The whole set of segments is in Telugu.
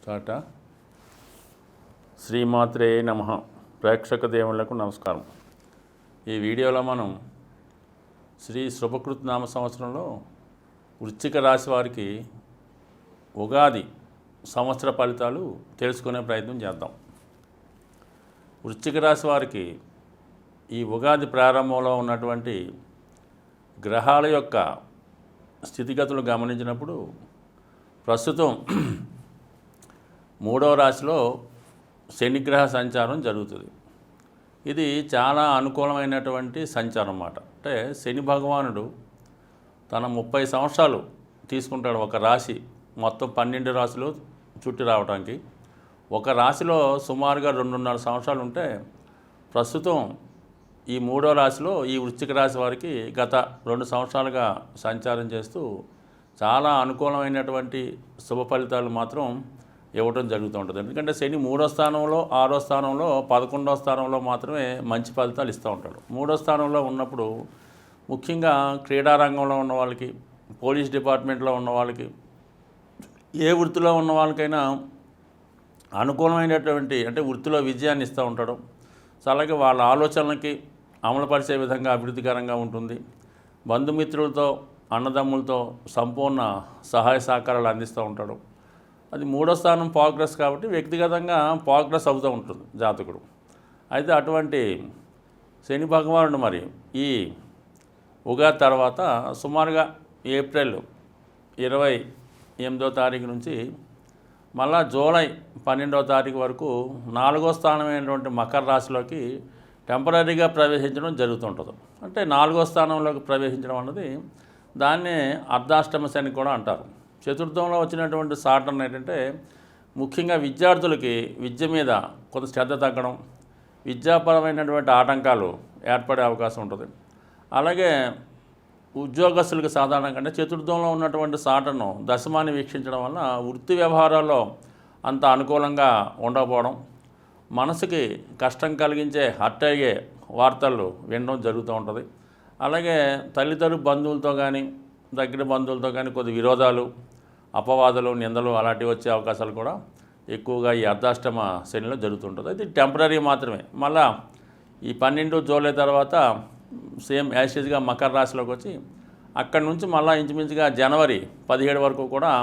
టాటా. శ్రీమాత్రే నమః. ప్రేక్షక దేవుళ్లకు నమస్కారం. ఈ వీడియోలో మనం శ్రీ శుభకృత్ నామ సంవత్సరంలో వృశ్చిక రాశి వారికి ఉగాది సంవత్సర ఫలితాలు తెలుసుకునే ప్రయత్నం చేద్దాం. వృశ్చిక రాశి వారికి ఈ ఉగాది ప్రారంభంలో ఉన్నటువంటి గ్రహాల యొక్క స్థితిగతులు గమనించినప్పుడు ప్రస్తుతం 3వ రాశిలో శనిగ్రహ సంచారం జరుగుతుంది. ఇది చాలా అనుకూలమైనటువంటి సంచారం అన్నమాట. అంటే శని భగవానుడు తన 30 సంవత్సరాలు తీసుకుంటాడు ఒక రాశి మొత్తం 12 రాశులు చుట్టి రావడానికి. ఒక రాశిలో సుమారుగా 2.5 సంవత్సరాలు ఉంటే ప్రస్తుతం ఈ 3వ రాశిలో ఈ వృశ్చిక రాశి వారికి గత 2 సంవత్సరాలుగా సంచారం చేస్తూ చాలా అనుకూలమైనటువంటి శుభ ఫలితాలు మాత్రం ఇవ్వడం జరుగుతూ ఉంటుంది. ఎందుకంటే శని 3వ స్థానంలో 6వ స్థానంలో 11వ స్థానంలో మాత్రమే మంచి ఫలితాలు ఇస్తూ ఉంటాడు. 3వ స్థానంలో ఉన్నప్పుడు ముఖ్యంగా క్రీడారంగంలో ఉన్న వాళ్ళకి, పోలీస్ డిపార్ట్మెంట్లో ఉన్న వాళ్ళకి, ఏ వృత్తిలో ఉన్న వాళ్ళకైనా అనుకూలమైనటువంటి అంటే వృత్తిలో విజయాన్ని ఇస్తూ ఉంటాడు. అలాగే వాళ్ళ ఆలోచనలకి అమలుపరిచే విధంగా అభివృద్ధికరంగా ఉంటుంది. బంధుమిత్రులతో, అన్నదమ్ములతో సంపూర్ణ సహాయ సహకారాలు అందిస్తూ ఉంటాడు. అది 3వ స్థానం ప్రోగ్రెస్ కాబట్టి వ్యక్తిగతంగా ప్రోగ్రెస్ అవుతూ ఉంటుంది జాతకుడు. అయితే అటువంటి శని భగవానుడు మరి ఈ ఉగాది తర్వాత సుమారుగా ఏప్రిల్ 28వ తారీఖు నుంచి మళ్ళా జూలై 12వ తారీఖు వరకు 4వ స్థానమైనటువంటి మకర రాశిలోకి టెంపరీగా ప్రవేశించడం జరుగుతుంటుంది. అంటే 4వ స్థానంలోకి ప్రవేశించడం అన్నది దాన్నే అర్ధాష్టమ శని కూడా అంటారు. చతుర్థంలో వచ్చినటువంటి సాటర్న్ ఏంటంటే ముఖ్యంగా విద్యార్థులకి విద్య మీద కొంత శ్రద్ధ తగ్గడం, విద్యాపరమైనటువంటి ఆటంకాలు ఏర్పడే అవకాశం ఉంటుంది. అలాగే ఉద్యోగస్తులకు సాధారణంగా అంటే చతుర్థంలో ఉన్నటువంటి సాటర్ను దశమాన్ని వీక్షించడం వల్ల వృత్తి వ్యవహారాల్లో అంత అనుకూలంగా ఉండకపోవడం, మనసుకి కష్టం కలిగించే హర్ట్ అయ్యే వార్తలు వినడం జరుగుతూ ఉంటుంది. అలాగే తల్లిదండ్రుల బంధువులతో కానీ దగ్గర బంధువులతో కానీ కొద్ది విరోధాలు, అపవాదాలు, నిందలు అలాంటివి వచ్చే అవకాశాలు కూడా ఎక్కువగా ఈ అర్ధాష్టమ శనిలో జరుగుతుంటుంది. అది టెంపరీ మాత్రమే. మళ్ళా ఈ 12 జూలై తర్వాత సేమ్ యాషిజ్గా మకర రాశిలోకి వచ్చి అక్కడి నుంచి మళ్ళీ ఇంచుమించుగా జనవరి 17 వరకు కూడా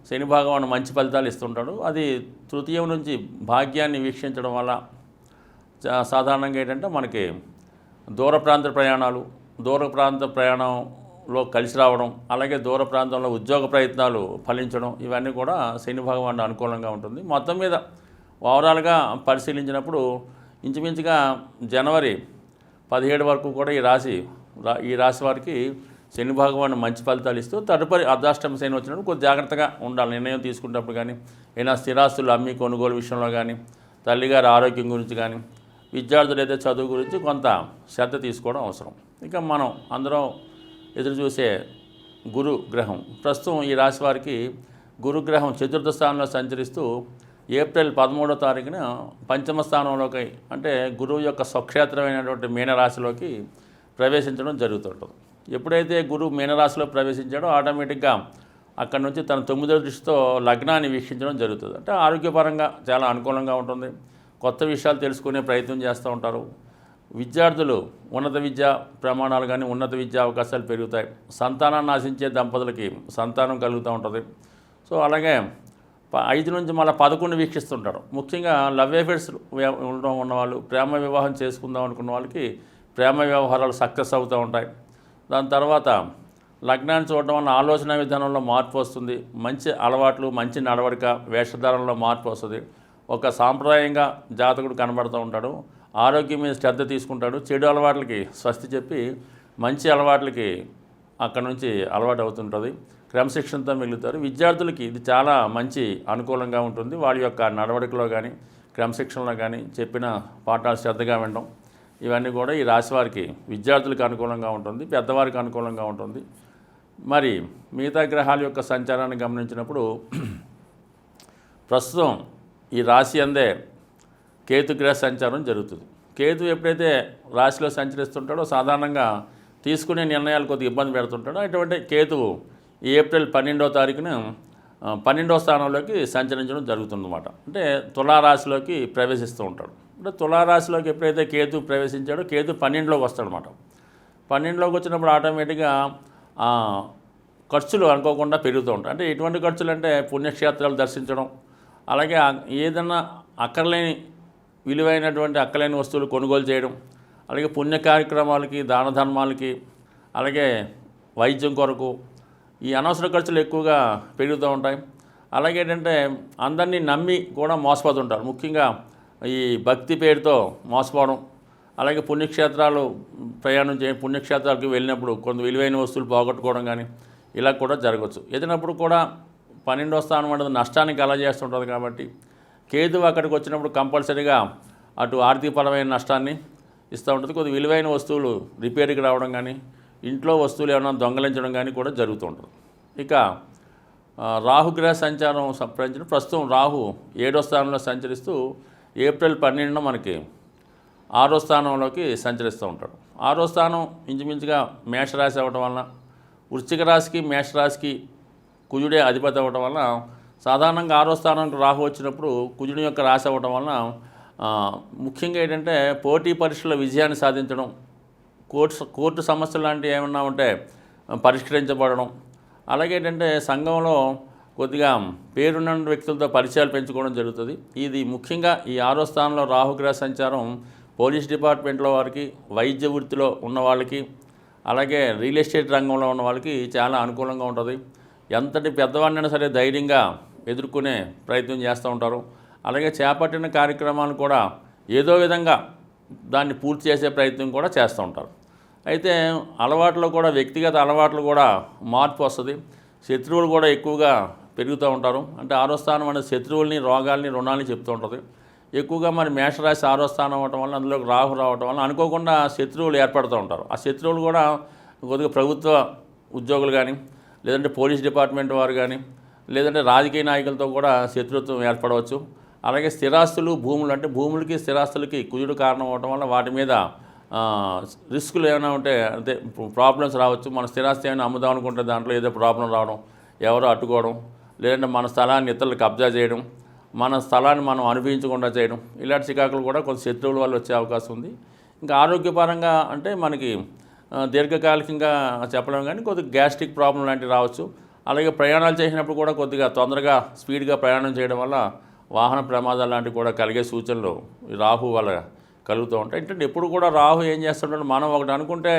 శని భగవానుడు మంచి ఫలితాలు ఇస్తుంటాడు. అది తృతీయం నుంచి భాగ్యాన్ని వీక్షించడం వల్ల సాధారణంగా ఏంటంటే మనకి దూర ప్రాంత ప్రయాణంలో కలిసి రావడం, అలాగే దూర ప్రాంతంలో ఉద్యోగ ప్రయత్నాలు ఫలించడం, ఇవన్నీ కూడా శని భగవానుడు అనుకూలంగా ఉంటుంది. మొత్తం మీద ఓవరాల్గా పరిశీలించినప్పుడు ఇంచుమించుగా జనవరి 17 వరకు కూడా ఈ రాశి వారికి శని భగవానుడు మంచి ఫలితాలు ఇస్తూ తదుపరి అర్ధాష్టమ శని వచ్చినప్పుడు కొద్ది జాగ్రత్తగా ఉండాలి. నిర్ణయం తీసుకునేటప్పుడు కానీ, ఏదైనా స్థిరాస్తులు అమ్మి కొనుగోలు విషయంలో కానీ, తల్లిగారి ఆరోగ్యం గురించి కానీ, విద్యార్థులు అయితే చదువు గురించి కొంత శ్రద్ధ తీసుకోవడం అవసరం. ఇక మనం అందరం ఎదురు చూసే గురు గ్రహం ప్రస్తుతం ఈ రాశి వారికి గురుగ్రహం చతుర్థ స్థానంలో సంచరిస్తూ ఏప్రిల్ 13వ తారీఖున పంచమ స్థానంలోకి అంటే గురువు యొక్క స్వక్షేత్రమైనటువంటి మీనరాశిలోకి ప్రవేశించడం జరుగుతుంటుంది. ఎప్పుడైతే గురువు మీనరాశిలో ప్రవేశించాడో ఆటోమేటిక్గా అక్కడి నుంచి తన 9వ దృష్టితో లగ్నాన్ని వీక్షించడం జరుగుతుంది. అంటే ఆరోగ్యపరంగా చాలా అనుకూలంగా ఉంటుంది. కొత్త విషయాలు తెలుసుకునే ప్రయత్నం చేస్తూ ఉంటారు. విద్యార్థులు ఉన్నత విద్యా ప్రమాణాలు కానీ, ఉన్నత విద్యా అవకాశాలు పెరుగుతాయి. సంతానాన్ని ఆశించే దంపతులకి సంతానం కలుగుతూ ఉంటుంది. సో అలాగే 5 నుంచి మళ్ళీ 11 వీక్షిస్తుంటారు. ముఖ్యంగా లవ్ అఫేర్స్ ఉండడం ఉన్నవాళ్ళు, ప్రేమ వివాహం చేసుకుందాం అనుకున్న వాళ్ళకి ప్రేమ వ్యవహారాలు సక్సెస్ అవుతూ ఉంటాయి. దాని తర్వాత లగ్నాన్ని చూడడం వల్ల ఆలోచన విధానంలో మార్పు వస్తుంది. మంచి అలవాట్లు, మంచి నడవడిక, వేషధారణలో మార్పు వస్తుంది. ఒక సాంప్రదాయంగా జాతకుడు కనబడుతూ ఉంటాడు. ఆరోగ్యం మీద శ్రద్ధ తీసుకుంటాడు. చెడు అలవాట్లకి స్వస్తి చెప్పి మంచి అలవాట్లకి అక్కడ నుంచి అలవాటు అవుతుంటుంది. క్రమశిక్షణతో మిగులుతారు. విద్యార్థులకి ఇది చాలా మంచి అనుకూలంగా ఉంటుంది. వాళ్ళ యొక్క నడవడికలో కానీ, క్రమశిక్షణలో కానీ, చెప్పిన పాఠాలు శ్రద్ధగా వినడం, ఇవన్నీ కూడా ఈ రాశి వారికి విద్యార్థులకు అనుకూలంగా ఉంటుంది, పెద్దవారికి అనుకూలంగా ఉంటుంది. మరి మిగతా గ్రహాల యొక్క సంచారాన్ని గమనించినప్పుడు ప్రస్తుతం ఈ రాశి అందే కేతు గ్రహ సంచారం జరుగుతుంది. కేతు ఎప్పుడైతే రాశిలో సంచరిస్తుంటాడో సాధారణంగా తీసుకునే నిర్ణయాలు కొద్దిగా ఇబ్బంది పెడుతుంటాడో అటువంటి కేతువు ఏప్రిల్ 12వ తారీఖున 12వ స్థానంలోకి సంచరించడం జరుగుతుందన్నమాట. అంటే తులారాశిలోకి ప్రవేశిస్తూ ఉంటాడు. అంటే తులారాశిలోకి ఎప్పుడైతే కేతు ప్రవేశించాడో కేతు 12లోకి వస్తాడనమాట. 12లోకి వచ్చినప్పుడు ఆటోమేటిక్గా ఖర్చులు అనుకోకుండా పెరుగుతూ ఉంటాయి. అంటే ఎటువంటి ఖర్చులు అంటే పుణ్యక్షేత్రాలు దర్శించడం, అలాగే ఏదన్నా అక్కర్లేని విలువైనటువంటి అక్కర్లేని వస్తువులు కొనుగోలు చేయడం, అలాగే పుణ్య కార్యక్రమాలకి, దాన ధర్మాలకి, అలాగే వైద్యం కొరకు ఈ అనవసర ఖర్చులు ఎక్కువగా పెరుగుతూ ఉంటాయి. అలాగే ఏంటంటే అందరినీ నమ్మి కూడా మోసపోతుంటారు. ముఖ్యంగా ఈ భక్తి పేరుతో మోసపోవడం, అలాగే పుణ్యక్షేత్రాలు పుణ్యక్షేత్రాలకు వెళ్ళినప్పుడు కొంత విలువైన వస్తువులు పోగొట్టుకోవడం కానీ ఇలా కూడా జరగవచ్చు. ఏదైనప్పుడు కూడా 12వ స్థానం అనేది నష్టానికి కలగజేస్తుంటుంది కాబట్టి కేతు అక్కడికి వచ్చినప్పుడు కంపల్సరీగా అటు ఆర్థికపరమైన నష్టాన్ని ఇస్తూ ఉంటుంది. కొద్ది విలువైన వస్తువులు రిపేర్కి రావడం కానీ, ఇంట్లో వస్తువులు ఏమైనా దొంగలించడం కానీ కూడా జరుగుతూ ఉంటుంది. ఇక రాహుగ్రహ సంచారం సంప్రదించిన ప్రస్తుతం రాహు 7వ స్థానంలో సంచరిస్తూ ఏప్రిల్ 12న మనకి 6వ స్థానంలోకి సంచరిస్తూ ఉంటాడు. 6వ స్థానం ఇంచుమించుగా మేషరాశి అవ్వడం వలన, వృశ్చిక రాశికి మేషరాశికి కుజుడే అధిపతి అవ్వడం వలన సాధారణంగా 6వ స్థానానికి రాహు వచ్చినప్పుడు కుజుడి యొక్క రాశి అవ్వడం వలన ముఖ్యంగా ఏంటంటే పోటీ పరీక్షల విజయాన్ని సాధించడం, కోర్టు సమస్యలు లాంటివి ఏమన్నా ఉంటే పరిష్కరించబడడం, అలాగే ఏంటంటే సంఘంలో కొద్దిగా పేరున్న వ్యక్తులతో పరిచయాలు పెంచుకోవడం జరుగుతుంది. ఇది ముఖ్యంగా ఈ 6వ స్థానంలో రాహుగ్రహ సంచారం పోలీస్ డిపార్ట్మెంట్లో వారికి, వైద్య వృత్తిలో ఉన్న వాళ్ళకి, అలాగే రియల్ ఎస్టేట్ రంగంలో ఉన్న వాళ్ళకి చాలా అనుకూలంగా ఉంటుంది. ఎంతటి పెద్దవాడినైనా సరే ధైర్యంగా ఎదుర్కొనే ప్రయత్నం చేస్తూ ఉంటారు. అలాగే చేపట్టిన కార్యక్రమాలను కూడా ఏదో విధంగా దాన్ని పూర్తి చేసే ప్రయత్నం కూడా చేస్తూ ఉంటారు. అయితే అలవాట్లో కూడా వ్యక్తిగత అలవాట్లు కూడా మార్పు వస్తుంది. శత్రువులు కూడా ఎక్కువగా పెరుగుతూ ఉంటారు. అంటే 6వ స్థానం అనేది శత్రువుల్ని, రోగాల్ని, రుణాలని చెప్తూ ఉంటుంది. ఎక్కువగా మరి మేషరాశి 6వ స్థానం అవ్వటం వల్ల, అందులోకి రాహు రావటం వల్ల అనుకోకుండా శత్రువులు ఏర్పడుతూ ఉంటారు. ఆ శత్రువులు కూడా కొద్దిగా ప్రభుత్వ ఉద్యోగులు కానీ, లేదంటే పోలీస్ డిపార్ట్మెంట్ వారు కానీ, లేదంటే రాజకీయ నాయకులతో కూడా శత్రుత్వం ఏర్పడవచ్చు. అలాగే స్థిరాస్తులు, భూములు, అంటే భూములకి స్థిరాస్తులకి కుజుడు కారణం అవడం వల్ల వాటి మీద రిస్కులు ఏమైనా ఉంటే అంటే ప్రాబ్లమ్స్ రావచ్చు. మన స్థిరాస్తి ఏమైనా అమ్ముదాం అనుకుంటే దాంట్లో ఏదో ప్రాబ్లం రావడం, ఎవరో అడ్డుకోవడం, లేదంటే మన స్థలాన్ని ఇతరులు కబ్జా చేయడం, మన స్థలాన్ని మనం అనుభవించకుండా చేయడం, ఇలాంటి చికాకులు కూడా కొంత శత్రువుల వల్ల వచ్చే అవకాశం ఉంది. ఇంకా ఆరోగ్యపరంగా అంటే మనకి దీర్ఘకాలికంగా చెప్పలేము కానీ కొద్దిగా గ్యాస్ట్రిక్ ప్రాబ్లం లాంటివి రావచ్చు. అలాగే ప్రయాణాలు చేసినప్పుడు కూడా కొద్దిగా తొందరగా స్పీడ్గా ప్రయాణం చేయడం వల్ల వాహన ప్రమాదాలు లాంటివి కూడా కలిగే సూచనలు రాహు వల్ల కలుగుతూ ఉంటాయి. ఏంటంటే ఎప్పుడు కూడా రాహు ఏం చేస్తుంటాడు, మనం ఒకటి అనుకుంటే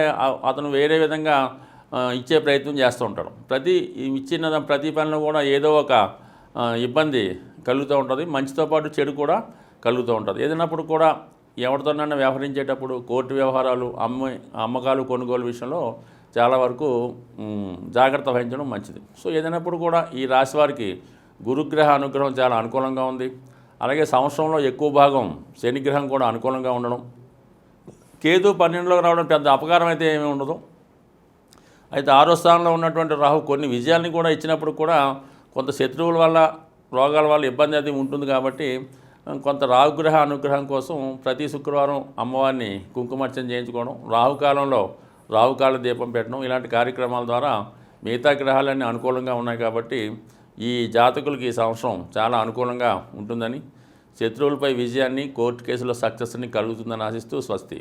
అతను వేరే విధంగా ఇచ్చే ప్రయత్నం చేస్తూ ఉంటాడు. ఇచ్చిన ప్రతి పనిలో కూడా ఏదో ఒక ఇబ్బంది కలుగుతూ ఉంటుంది. మంచితో పాటు చెడు కూడా కలుగుతూ ఉంటుంది. ఏదైనప్పుడు కూడా ఎవరితోనైనా వ్యవహరించేటప్పుడు కోర్టు వ్యవహారాలు, అమ్మకాలు, కొనుగోలు విషయంలో చాలా వరకు జాగ్రత్త వహించడం మంచిది. సో ఏదైనప్పుడు కూడా ఈ రాశి వారికి గురుగ్రహ అనుగ్రహం చాలా అనుకూలంగా ఉంది. అలాగే సంవత్సరంలో ఎక్కువ భాగం శనిగ్రహం కూడా అనుకూలంగా ఉండడం, కేతు 12లోకి రావడం పెద్ద అపకారం అయితే ఏమీ ఉండదు. అయితే 6వ స్థానంలో ఉన్నటువంటి రాహు కొన్ని విజయాన్ని కూడా ఇచ్చినప్పుడు కూడా కొంత శత్రువుల వల్ల, రోగాల వల్ల ఇబ్బంది అది ఉంటుంది. కాబట్టి కొంత రాహుగ్రహ అనుగ్రహం కోసం ప్రతి శుక్రవారం అమ్మవారిని కుంకుమార్చన చేయించుకోవడం, రాహుకాలంలో రాహుకాల దీపం పెట్టడం, ఇలాంటి కార్యక్రమాల ద్వారా మిగతా గ్రహాలన్నీ అనుకూలంగా ఉన్నాయి. కాబట్టి ఈ జాతకులకి ఈ సంవత్సరం చాలా అనుకూలంగా ఉంటుందని, శత్రువులపై విజయాన్ని, కోర్టు కేసులో సక్సెస్ని కలుగుతుందని ఆశిస్తూ స్వస్తి.